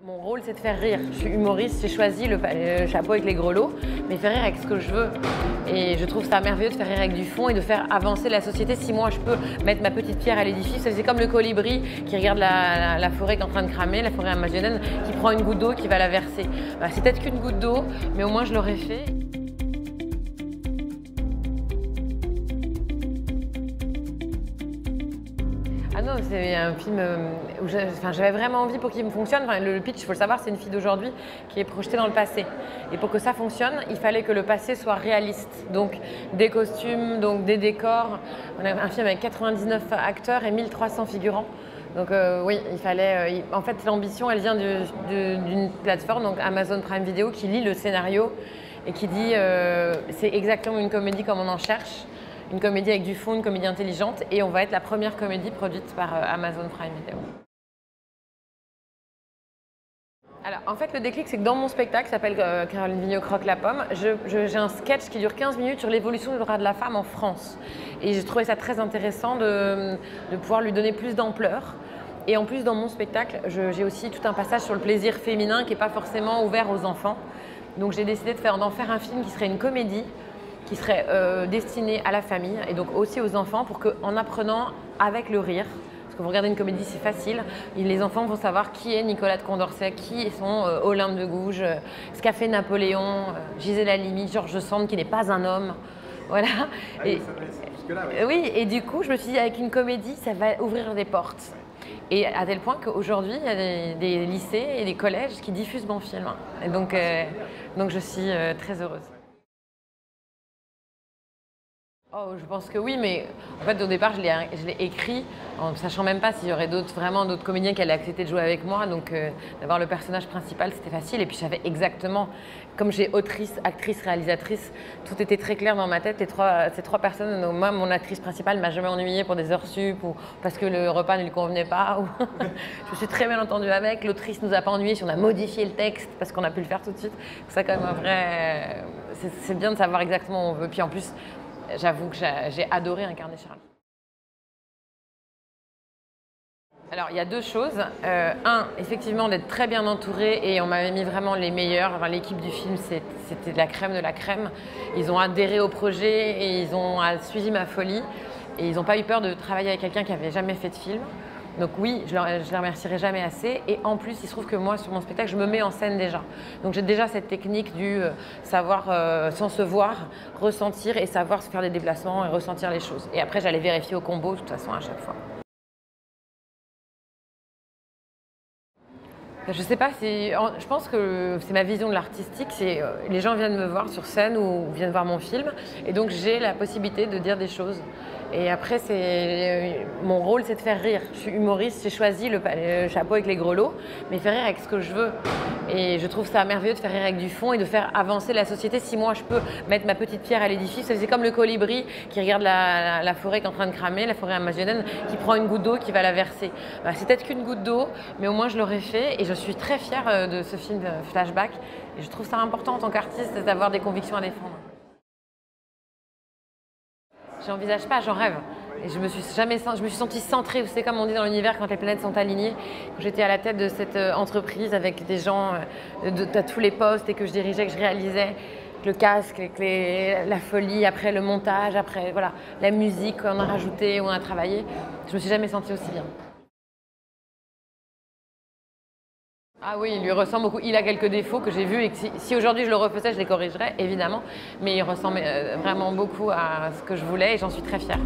Mon rôle, c'est de faire rire. Je suis humoriste, j'ai choisi le chapeau avec les grelots, mais faire rire avec ce que je veux. Et je trouve ça merveilleux de faire rire avec du fond et de faire avancer la société. Si moi, je peux mettre ma petite pierre à l'édifice, c'est comme le colibri qui regarde la forêt qui est en train de cramer, la forêt amazonienne, qui prend une goutte d'eau, qui va la verser. Bah, c'est peut-être qu'une goutte d'eau, mais au moins je l'aurais fait. Ah non, c'est un film où j'avais vraiment envie pour qu'il me fonctionne. Enfin, le pitch, il faut le savoir, c'est une fille d'aujourd'hui qui est projetée dans le passé. Et pour que ça fonctionne, il fallait que le passé soit réaliste. Donc des costumes, donc des décors. On a un film avec 99 acteurs et 1300 figurants. Donc oui, il fallait. En fait, l'ambition, elle vient d'une plateforme, donc Amazon Prime Video, qui lit le scénario et qui dit c'est exactement une comédie comme on en cherche. Une comédie avec du fond, une comédie intelligente, et on va être la première comédie produite par Amazon Prime Video. Alors, en fait, le déclic, c'est que dans mon spectacle, qui s'appelle Caroline Vigneault croque la pomme, j'ai un sketch qui dure 15 minutes sur l'évolution du droit de la femme en France. Et j'ai trouvé ça très intéressant de pouvoir lui donner plus d'ampleur. Et en plus, dans mon spectacle, j'ai aussi tout un passage sur le plaisir féminin qui n'est pas forcément ouvert aux enfants. Donc j'ai décidé d'en faire un film qui serait une comédie, qui serait destiné à la famille et donc aussi aux enfants pour qu'en apprenant avec le rire, parce que vous regardez une comédie c'est facile, les enfants vont savoir qui est Nicolas de Condorcet, qui sont Olympe de Gouges, ce qu'a fait Napoléon, Gisèle Halimi, Georges Sand qui n'est pas un homme. Voilà. Ah oui, jusque-là, oui. Oui, et du coup je me suis dit avec une comédie ça va ouvrir des portes. Et à tel point qu'aujourd'hui, il y a des lycées et des collèges qui diffusent mon film. Et donc je suis très heureuse. Oh, je pense que oui, mais en fait au départ je l'ai écrit en ne sachant même pas s'il y aurait vraiment d'autres comédiens qui allaient accepter de jouer avec moi. Donc d'avoir le personnage principal c'était facile et puis j'avais exactement, comme j'ai autrice, actrice, réalisatrice, tout était très clair dans ma tête. Ces trois personnes, donc moi mon actrice principale m'a jamais ennuyée pour des heures sup ou parce que le repas ne lui convenait pas. Ou je me suis très bien entendue avec, l'autrice nous a pas ennuyés si on a modifié le texte parce qu'on a pu le faire tout de suite. C'est quand même un vrai, c'est bien de savoir exactement où on veut. Puis en plus, j'avoue que j'ai adoré incarner Charlie. Alors, il y a deux choses. Un, effectivement, d'être très bien entouré et on m'avait mis vraiment les meilleurs. Enfin, l'équipe du film, c'était de la crème de la crème. Ils ont adhéré au projet et ils ont suivi ma folie. Et ils n'ont pas eu peur de travailler avec quelqu'un qui n'avait jamais fait de film. Donc oui, je les remercierai jamais assez. Et en plus, il se trouve que moi, sur mon spectacle, je me mets en scène déjà. Donc j'ai déjà cette technique du savoir, sans se voir, ressentir et savoir se faire des déplacements et ressentir les choses. Et après, j'allais vérifier au combo, de toute façon, à chaque fois. Je sais pas, je pense que c'est ma vision de l'artistique. Les gens viennent me voir sur scène ou viennent voir mon film. Et donc j'ai la possibilité de dire des choses. Et après, mon rôle, c'est de faire rire. Je suis humoriste, j'ai choisi le chapeau avec les grelots, mais faire rire avec ce que je veux. Et je trouve ça merveilleux de faire rire avec du fond et de faire avancer la société. Si moi, je peux mettre ma petite pierre à l'édifice, c'est comme le colibri qui regarde la forêt qui est en train de cramer, la forêt amazonienne, qui prend une goutte d'eau, qui va la verser. Bah, c'est peut-être qu'une goutte d'eau, mais au moins je l'aurais fait. Et je suis très fière de ce film Flashback. Et je trouve ça important en tant qu'artiste d'avoir des convictions à défendre. J'envisage pas, j'en rêve. Et je me suis sentie centrée, c'est comme on dit dans l'univers quand les planètes sont alignées. Quand j'étais à la tête de cette entreprise avec des gens à tous les postes et que je dirigeais, que je réalisais, le casque, la folie, après le montage, après voilà, la musique qu'on a rajoutée, on a travaillé. Je me suis jamais sentie aussi bien. Ah oui, il lui ressemble beaucoup. Il a quelques défauts que j'ai vus et que si aujourd'hui je le refaisais, je les corrigerais, évidemment. Mais il ressemble vraiment beaucoup à ce que je voulais et j'en suis très fière.